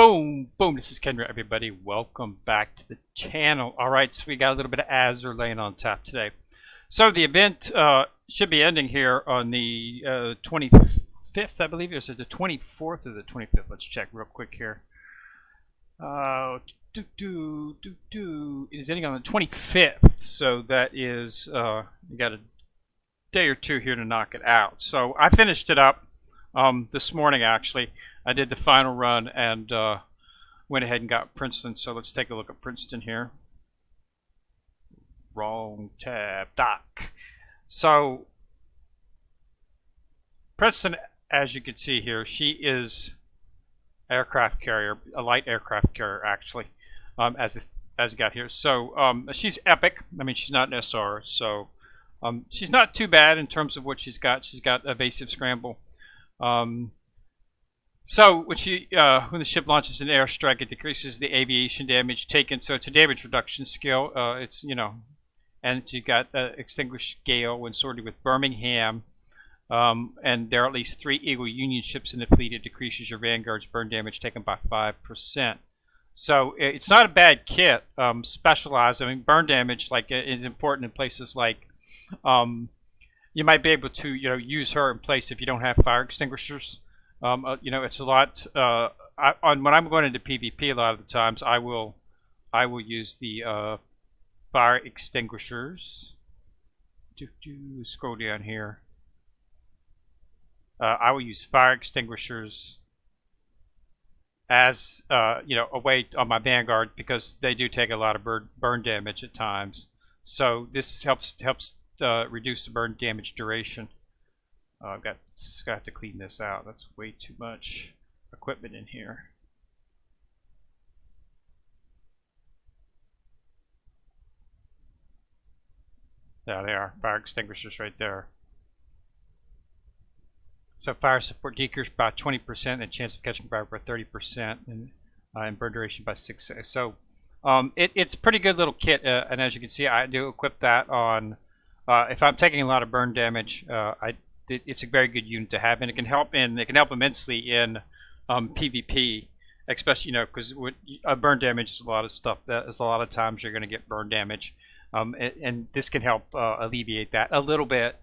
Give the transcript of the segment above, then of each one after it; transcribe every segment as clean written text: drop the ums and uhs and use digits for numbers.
Boom, boom. This is Kendra, everybody. Welcome back to the channel. All right, so we got a little bit of Azur Lane on tap today. So the event should be ending here on the 25th, I believe. Is it the 24th or the 25th? Let's check real quick here. It is ending on the 25th, so that is you got a day or two here to knock it out. So I finished it up this morning, actually. I did the final run and went ahead and got Princeton. So let's take a look at Princeton here. Wrong tab, dock. So Princeton, as you can see here, she is aircraft carrier, a light aircraft carrier actually, as it got here. So she's epic. I mean, she's not an SR, so she's not too bad in terms of what she's got. She's got evasive scramble. So when the ship launches an airstrike, it decreases the aviation damage taken. So it's a damage reduction skill. It's and you got extinguished gale when sorted with Birmingham. And there are at least 3 Eagle Union ships in the fleet. It decreases your Vanguard's burn damage taken by 5%. So it's not a bad kit. Specialized. I mean, burn damage is important in places like you might be able to use her in place if you don't have fire extinguishers. It's a lot. When I'm going into PvP, a lot of the times I will use the fire extinguishers. Scroll down here. I will use fire extinguishers as a way on my Vanguard because they do take a lot of burn damage at times. So this helps reduce the burn damage duration. I've got to clean this out. That's way too much equipment in here. There they are, fire extinguishers right there. So fire support decreased by 20%, and chance of catching fire by 30%, and burn duration by 6. So it's a pretty good little kit, and as you can see, I do equip that on. If I'm taking a lot of burn damage, it's a very good unit to have, and it can help immensely in PvP, especially because burn damage is a lot of stuff. That is a lot of times you're going to get burn damage, and this can help alleviate that a little bit.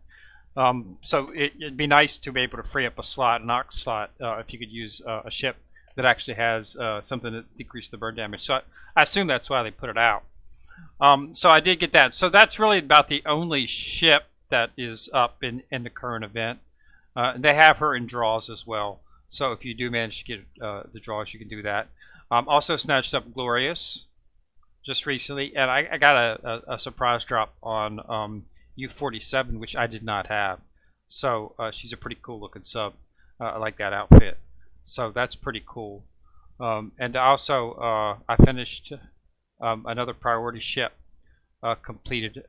So it'd be nice to be able to free up a slot, an ox slot, if you could use a ship that actually has something to decrease the burn damage. So I assume that's why they put it out. So I did get that. So that's really about the only ship that is up in the current event. They have her in draws as well. So if you do manage to get the draws, you can do that. Also snatched up Glorious just recently, and I got a surprise drop on U-47, which I did not have. So she's a pretty cool looking sub. I like that outfit. So that's pretty cool. And also I finished another priority ship. Completed.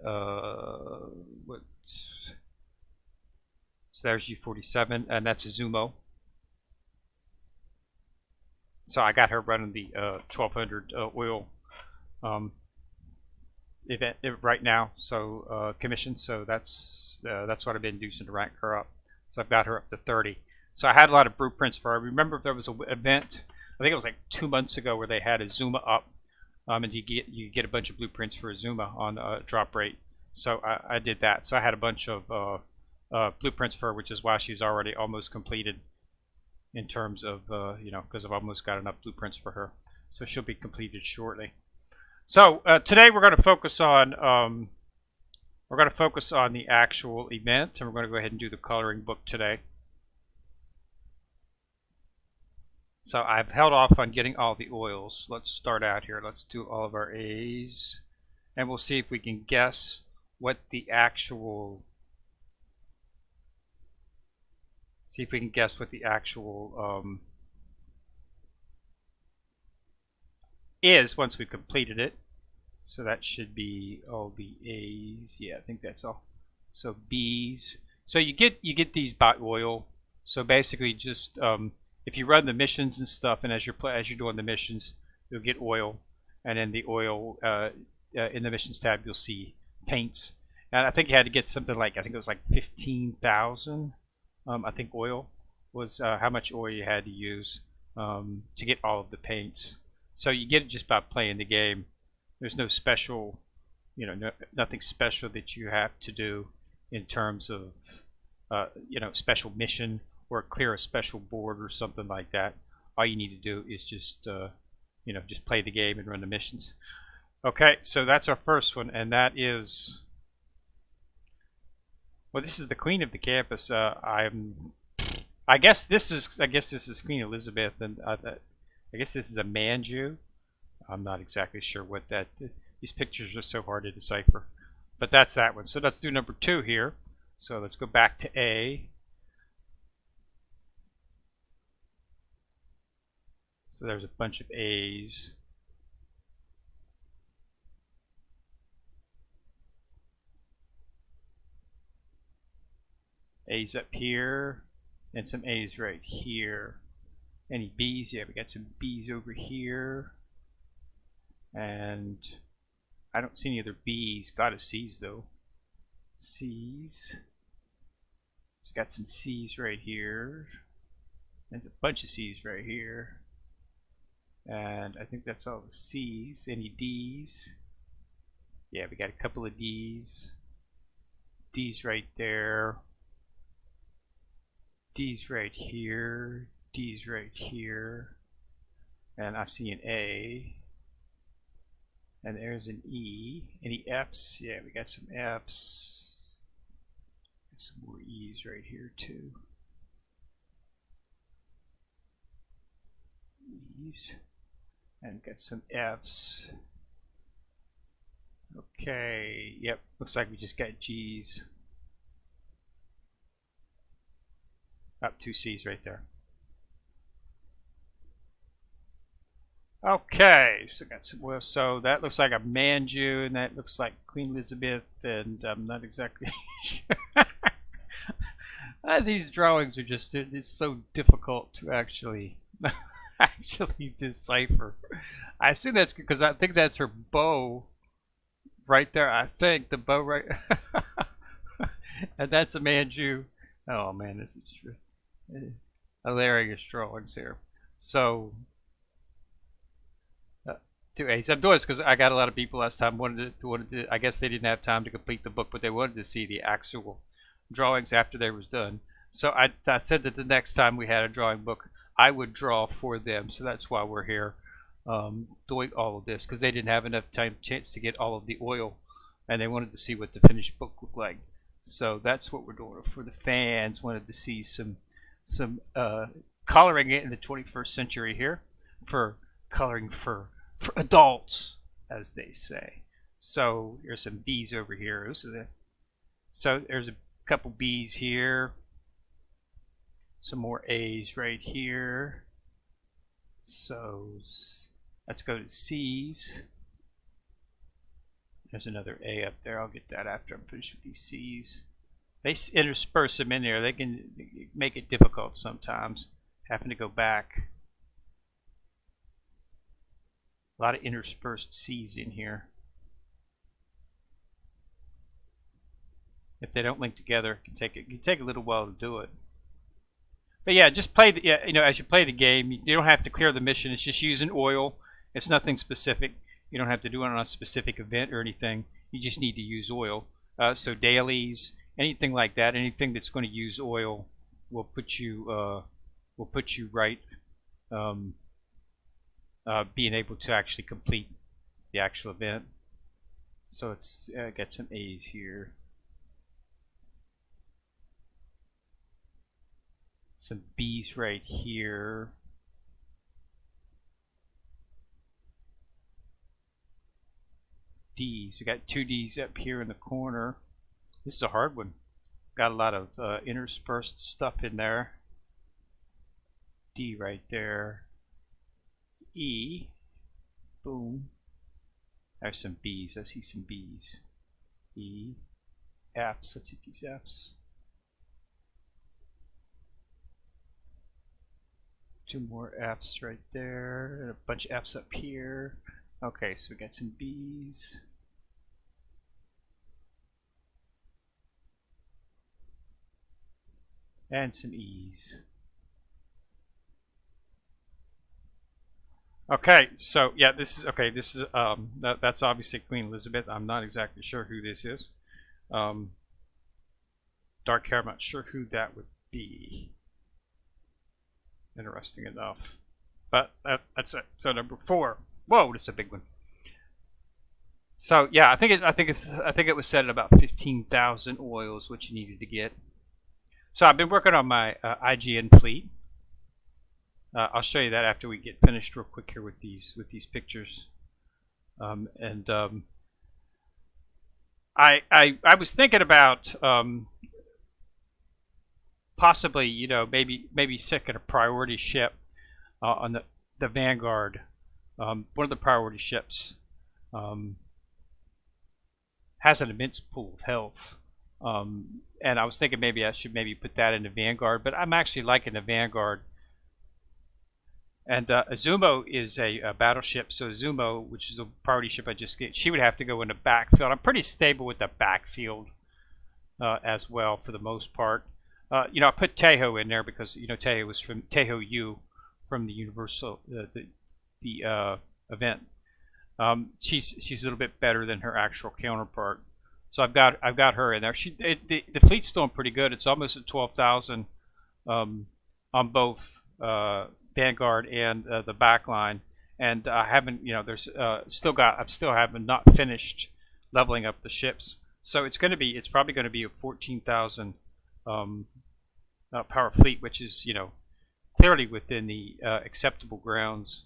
So there's U-47, and that's a Zumo. So I got her running the 1200 oil event right now, so commission. So that's what I've been using to rank her up. So I've got her up to 30. So I had a lot of blueprints for her. I remember if there was an event, I think it was like 2 months ago, where they had a Zuma up, and you get a bunch of blueprints for a Zuma on drop rate. So I did that. So I had a bunch of blueprints for her, which is why she's already almost completed in terms of because I've almost got enough blueprints for her. So she'll be completed shortly. So today we're going to focus on the actual event, and we're going to go ahead and do the coloring book today. So I've held off on getting all the oils. Let's start out here. Let's do all of our A's, and we'll see if we can guess what the actual is once we've completed it. So that should be all the A's. Yeah, I think that's all. So B's. So you get these by oil. So basically, just if you run the missions and stuff, and as you're doing the missions, you'll get oil, and then the oil in the missions tab you'll see paints. And I think you had to get something like, I think it was like 15,000. I think oil was how much oil you had to use to get all of the paints. So you get it just by playing the game. There's no special, nothing special that you have to do in terms of, special mission or clear a special board or something like that. All you need to do is just, just play the game and run the missions. Okay, so that's our first one, and that is, well, this is the queen of the campus. I guess this is Queen Elizabeth, and I guess this is a Manju. I'm not exactly sure what that. These pictures are so hard to decipher, but that's that one. So let's do number 2 here. So let's go back to A. So there's a bunch of A's. A's up here, and some A's right here. Any B's? Yeah, we got some B's over here. And I don't see any other B's. Got a C's though. C's. So got some C's right here. There's a bunch of C's right here. And I think that's all the C's. Any D's? Yeah, we got a couple of D's. D's right there. D's right here. D's right here. And I see an A. And there's an E. Any F's? Yeah, we got some F's. Got some more E's right here too. E's. And got some F's. Okay, yep, looks like we just got G's. Up 2 C's right there. Okay, so got some oil. So that looks like a Manju, and that looks like Queen Elizabeth, and I'm not exactly sure. These drawings are just it's so difficult to actually decipher. I assume that's because I think that's her bow right there. I think the bow right, and that's a Manju. Oh man, this is just hilarious drawings here. So. 2 A's. I'm doing this because I got a lot of people last time wanted to. I guess they didn't have time to complete the book, but they wanted to see the actual drawings after they was done. So I said that the next time we had a drawing book, I would draw for them. So that's why we're here doing all of this, because they didn't have enough chance to get all of the oil, and they wanted to see what the finished book looked like. So that's what we're doing for the fans. Wanted to see some coloring it in the 21st century here, for coloring for adults, as they say. So there's some B's over here. So there's a couple B's here. Some more A's right here. So let's go to C's. There's another A up there. I'll get that after I'm finished with these C's. They intersperse them in there. They can make it difficult sometimes, having to go back. A lot of interspersed C's in here. If they don't link together, it can take a little while to do it. But yeah, just play as you play the game, you don't have to clear the mission. It's just using oil. It's nothing specific. You don't have to do it on a specific event or anything. You just need to use oil. So dailies, anything like that, anything that's going to use oil will put you right. Being able to actually complete the actual event. So it's got some A's here, some B's right here, D's. We got 2 D's up here in the corner. This is a hard one. Got a lot of interspersed stuff in there. D right there. E, boom. There's some B's. I see some B's. E, F's. Let's see these F's. 2 more F's right there, and a bunch of F's up here. Okay, so we got some B's. And some E's. Okay, so yeah, this is okay. This is that's obviously Queen Elizabeth. I'm not exactly sure who this is. Um, dark hair. I'm not sure who that would be. Interesting enough, but that's it. So number 4. Whoa, that's a big one. So yeah, I think it was set at about 15,000 oils, which you needed to get. So I've been working on my IGN fleet. I'll show you that after we get finished real quick here with these pictures. And I was thinking about possibly, you know, maybe second a priority ship on the Vanguard. One of the priority ships has an immense pool of health. And I was thinking maybe I should maybe put that in the Vanguard, but I'm actually liking the Vanguard. And Azumo is a battleship, so Azumo, which is a priority ship I just get, she would have to go in the backfield. I'm pretty stable with the backfield as well for the most part. You know, I put Tejo in there because, you know, Tejo was from Tejo U from the Universal the event. She's a little bit better than her actual counterpart, so I've got her in there. The fleet's doing pretty good. It's almost at 12,000 on both Vanguard and the backline, and I haven't, you know, there's I'm still haven't not finished leveling up the ships. So it's probably going to be a 14,000 power fleet, which is, you know, clearly within the acceptable grounds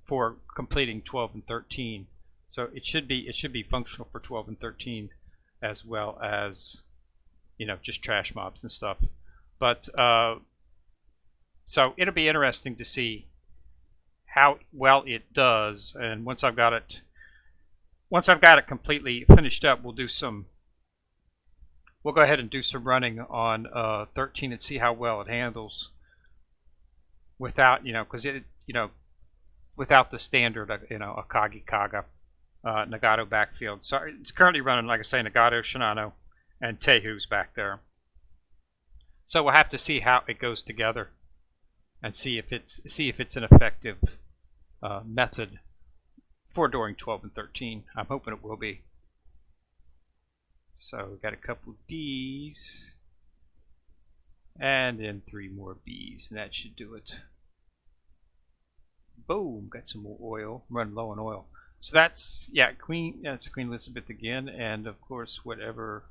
for completing 12 and 13. So it should be functional for 12 and 13, as well as, you know, just trash mobs and stuff. But so it'll be interesting to see how well it does. And once I've got it completely finished up, we'll go ahead and do some running on 13 and see how well it handles without, you know, because it, you know, without the standard, you know, Akagi Kaga Nagato backfield. So it's currently running, like I say, Nagato, Shinano, and Tehu's back there. So we'll have to see how it goes together and see if it's an effective method for during 12 and 13. I'm hoping it will be. So we got a couple D's and then 3 more B's, and that should do it. Boom, got some more oil. I'm running low on oil. So that's, yeah, that's Queen Elizabeth again, and of course whatever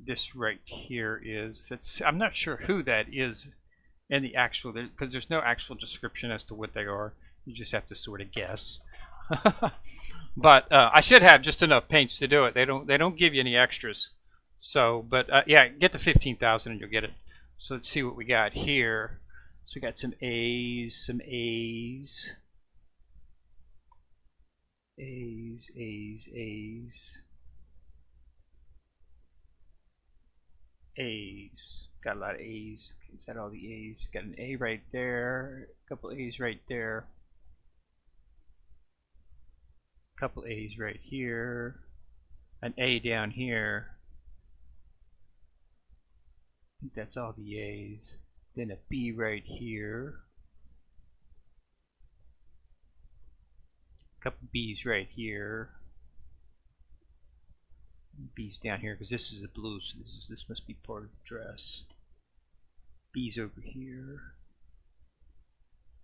this right here is, I'm not sure who that is in the actual, because there's no actual description as to what they are. You just have to sort of guess. But I should have just enough paints to do it. They don't give you any extras. So, but yeah, get to 15,000 and you'll get it. So let's see what we got here. So we got some A's, A's, Got a lot of A's. Is that all the A's? Got an A right there, a couple A's right there, a couple A's right here, an A down here. I think that's all the A's. Then a B right here, a couple B's right here, B's down here because this is a blue, so this must be part of the dress. B's over here,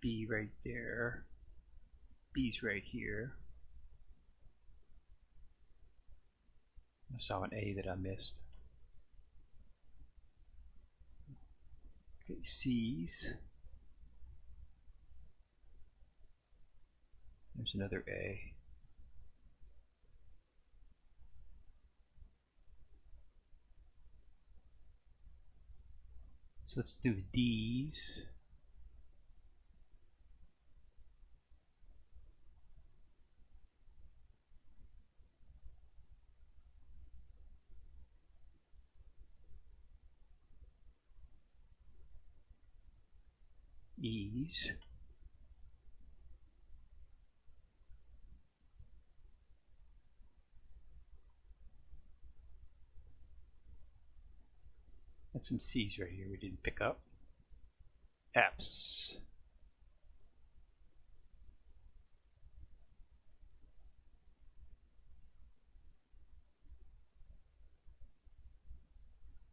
B right there, B's right here. I saw an A that I missed. Okay, C's. There's another A. So let's do the D's. E's. Got some C's right here we didn't pick up. F's.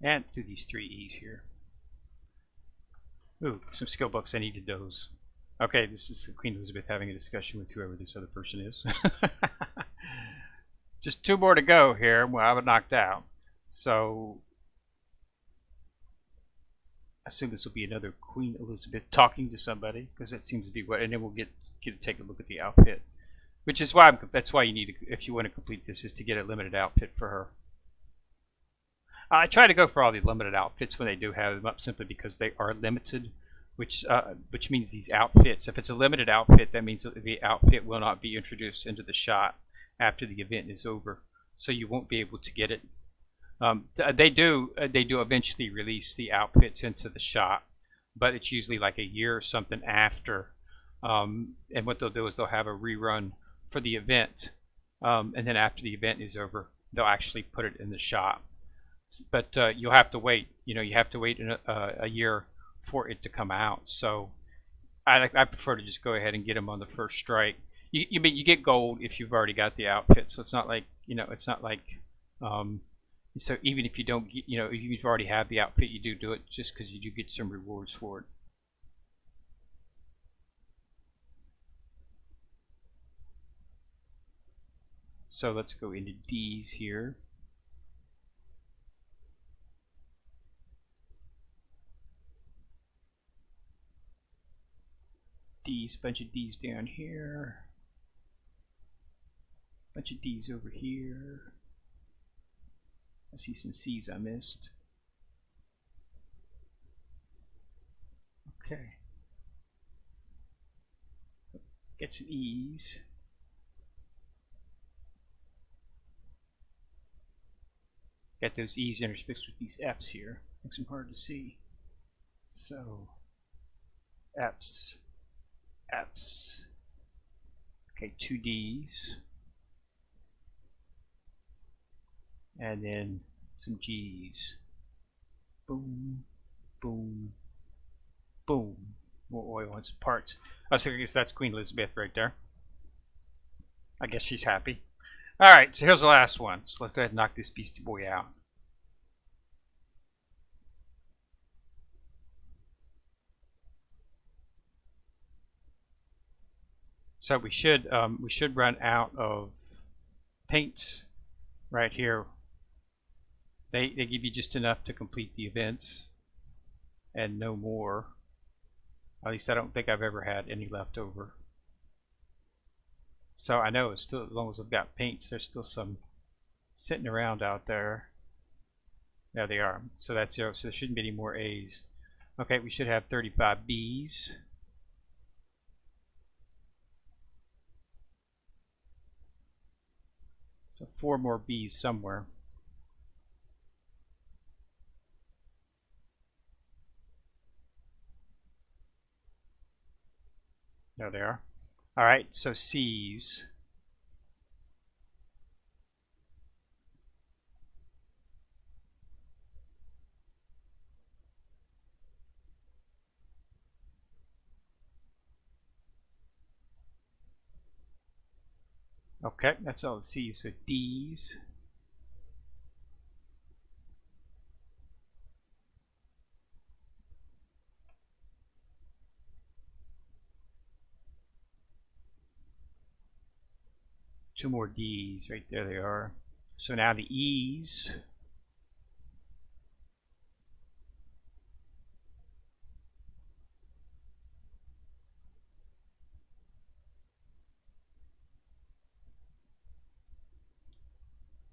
And do these 3 E's here. Ooh, some skill books. I needed those. Okay, this is Queen Elizabeth having a discussion with whoever this other person is. Just 2 more to go here. Well, I would knocked out. So I assume this will be another Queen Elizabeth talking to somebody, because that seems to be what. And then we'll get to take a look at the outfit, which is why that's why you need to, if you want to complete this, is to get a limited outfit for her. I try to go for all the limited outfits when they do have them up, simply because they are limited, which means these outfits, if it's a limited outfit, that means that the outfit will not be introduced into the shot after the event is over, so you won't be able to get it. They do eventually release the outfits into the shop, but it's usually like a year or something after. And what they'll do is they'll have a rerun for the event, and then after the event is over, they'll actually put it in the shop. But you'll have to wait. You have to wait a year for it to come out. So I prefer to just go ahead and get them on the first strike. You get gold if you've already got the outfit. So it's not like it's not like. So even if you don't get, if you've already had the outfit, you do it just because you do get some rewards for it. So let's go into D's here. D's, bunch of D's down here. Bunch of D's over here. I see some C's I missed. Okay. Get some E's. Got those E's intermixed with these F's here. Makes them hard to see. So, F's. F's. Okay, 2 D's. And then some G's. Boom, boom, boom. More oil and some parts. So I guess that's Queen Elizabeth right there. I guess she's happy. Alright, so here's the last one. So let's go ahead and knock this beastie boy out. So we should run out of paints right here. They give you just enough to complete the events and no more. At least I don't think I've ever had any left over. So I know it's still, as long as I've got paints, there's still some sitting around out there. There they are. So that's 0. So there shouldn't be any more A's. Okay, we should have 35 B's. So 4 more B's somewhere. There they are. All right, so C's. Okay, that's all the C's. So D's. Two more D's, right there they are. So now the E's.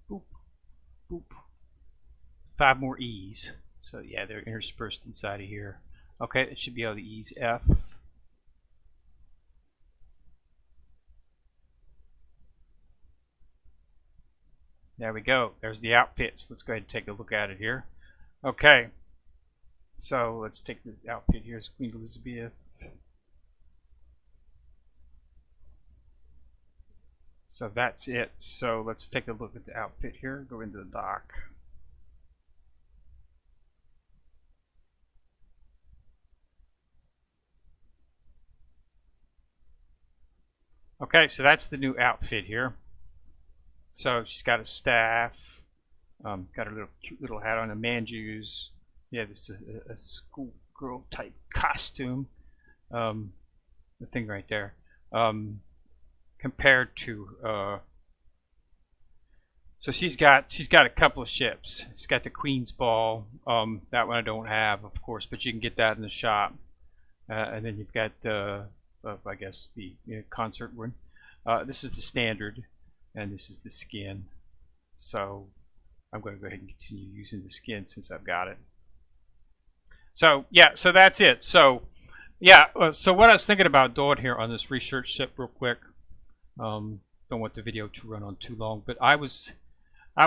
Boop, boop. 5 more E's. So yeah, they're interspersed inside of here. Okay, it should be all the E's. F. There we go. There's the outfits. Let's go ahead and take a look at it here. Okay. So let's take the outfit here. It's Queen Elizabeth. So that's it. So let's take a look at the outfit here. Go into the dock. Okay, so that's the new outfit here. So she's got a staff, Got a little cute little hat on. A Manju's. Yeah, this is a schoolgirl type costume. The thing right there. Compared to so she's got a couple of ships. She's got the Queen's Ball. That one I don't have, of course, but you can get that in the shop. And then you've got I guess the concert one. This is the standard, and this is the skin. So I'm going to go ahead and continue using the skin since I've got it. So yeah, so that's it. So yeah, so what I was thinking about doing here on this research ship real quick. Don't want the video to run on too long, but I was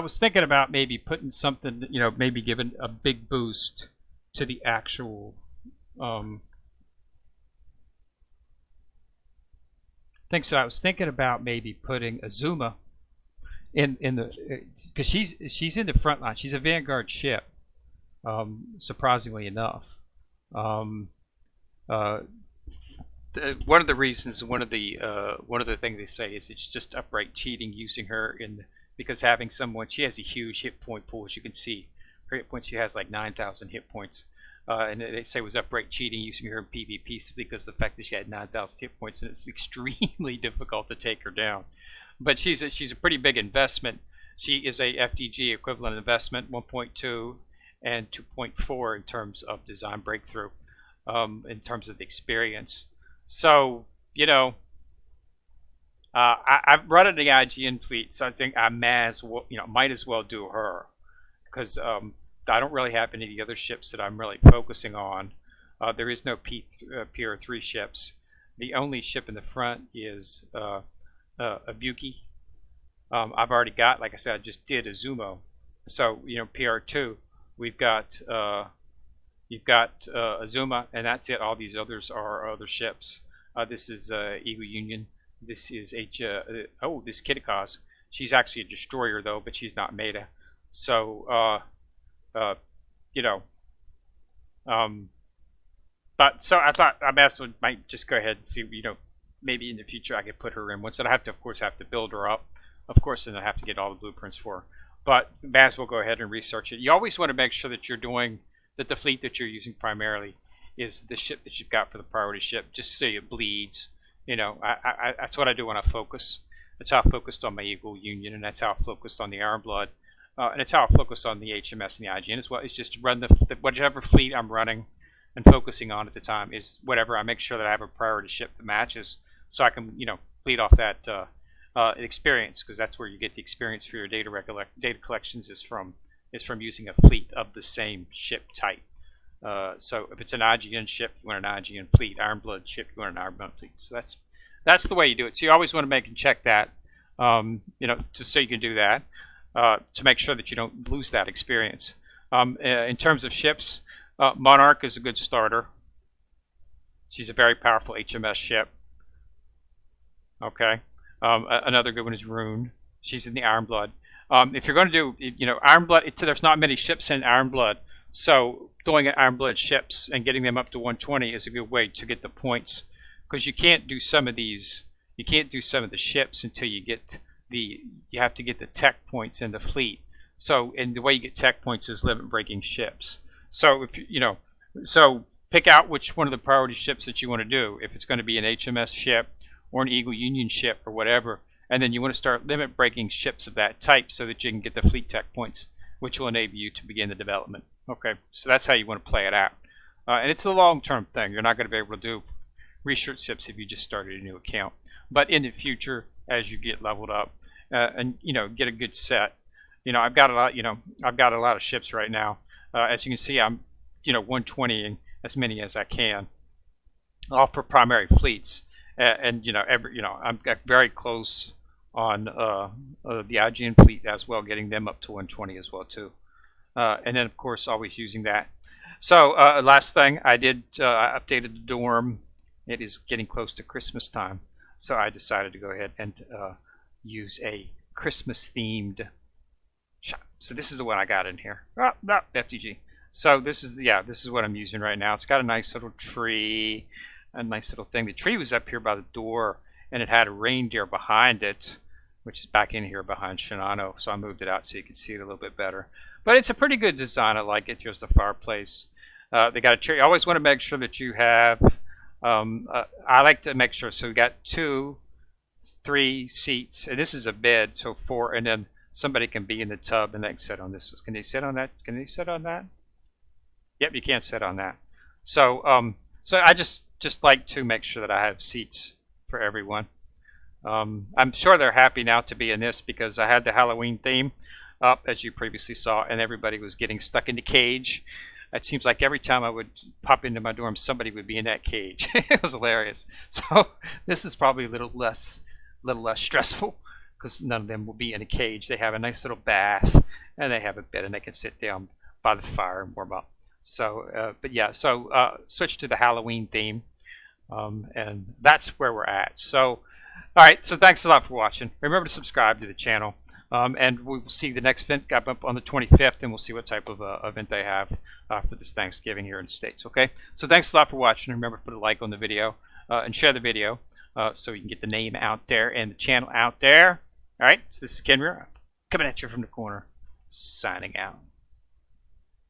thinking about maybe putting something, maybe giving a big boost to the actual thing. So I was thinking about maybe putting Azuma in the, because she's in the front line. She's a Vanguard ship, surprisingly enough. One of the reasons, one of the things they say is it's just upright cheating using her because having someone, she has a huge hit point pool, as you can see. Her hit points, she has like 9,000 hit points, and they say it was upright cheating using her in PvP simply because of the fact that she had 9,000 hit points, and it's extremely difficult to take her down. But she's a pretty big investment. She is a FDG equivalent investment, 1.2 and 2.4 in terms of design breakthrough, in terms of the experience. So, I've run in the IGN fleet, so I think I might as well do her, because I don't really have any of the other ships that I'm really focusing on. There is no PR3 ships. The only ship in the front is a Buki. I've already got, like I said, I just did Azuma. So, PR2, we've got you've got Azuma, and that's it. All these others are other ships. This is Eagle Union. This is this Kitakaz. She's actually a destroyer though, but she's not meta. So but so I thought I might just go ahead and see, maybe in the future I could put her in. Once I have to build her up, of course, and I have to get all the blueprints for her. But may as well go ahead and research it. You always want to make sure that the fleet that you're using primarily is the ship that you've got for the priority ship, just so it bleeds. That's what I do when I focus. That's how I focused on my Eagle Union, and that's how I focused on the Ironblood, and it's how I focused on the HMS and the IGN as well. It's just run whatever fleet I'm running and focusing on at the time is whatever. I make sure that I have a priority ship that matches, so I can bleed off that experience, because that's where you get the experience for your data collections is from using a fleet of the same ship type. So if it's an IGN ship, you want an IGN fleet. Ironblood ship, you want an Ironblood fleet. So that's the way you do it. So you always want to make and check that, so you can do that, to make sure that you don't lose that experience. In terms of ships, Monarch is a good starter. She's a very powerful HMS ship. Okay. Another good one is Rune. She's in the Ironblood. If you're going to do, Ironblood, there's not many ships in Ironblood, so doing Ironblood ships and getting them up to 120 is a good way to get the points, because you can't do some of the ships until you have to get the tech points in the fleet. So, and the way you get tech points is limit breaking ships. So so pick out which one of the priority ships that you want to do. If it's going to be an HMS ship or an Eagle Union ship or whatever, and then you want to start limit breaking ships of that type so that you can get the fleet tech points, which will enable you to begin the development. Okay, so that's how you want to play it out. And it's a long-term thing. You're not going to be able to do research ships if you just started a new account. But in the future, as you get leveled up and get a good set, I've got a lot of ships right now. As you can see, I'm 120ing as many as I can, all for primary fleets. And I'm very close on the IGN fleet as well, getting them up to 120 as well too. And then of course always using that. So last thing I did, I updated the dorm. It is getting close to Christmas time, so I decided to go ahead and use a Christmas themed shop. So this is the one I got in here. FDG. So this is what I'm using right now. It's got a nice little tree, a nice little thing. The tree was up here by the door, and it had a reindeer behind it. which is back in here behind Shinano. So I moved it out so you can see it a little bit better. But it's a pretty good design. I like it. Here's the fireplace. They got a chair. You always want to make sure that you have, I like to make sure, so we got 2, 3 seats, and this is a bed, so 4, and then somebody can be in the tub and they can sit on this. Can they sit on that? Can they sit on that? Yep, you can't sit on that. So, so I just like to make sure that I have seats for everyone. I'm sure they're happy now to be in this because I had the Halloween theme up, as you previously saw, and everybody was getting stuck in the cage. It seems like every time I would pop into my dorm, somebody would be in that cage. It was hilarious. So this is probably a little less stressful because none of them will be in a cage. They have a nice little bath, and they have a bed, and they can sit down by the fire and warm up. So, but yeah, so switch to the Halloween theme, and that's where we're at. So, all right, so thanks a lot for watching. Remember to subscribe to the channel. And we'll see the next event up on the 25th, and we'll see what type of event they have for this Thanksgiving here in the States, okay? So thanks a lot for watching. Remember to put a like on the video and share the video so you can get the name out there and the channel out there. All right, so this is Kenrir coming at you from the corner, signing out.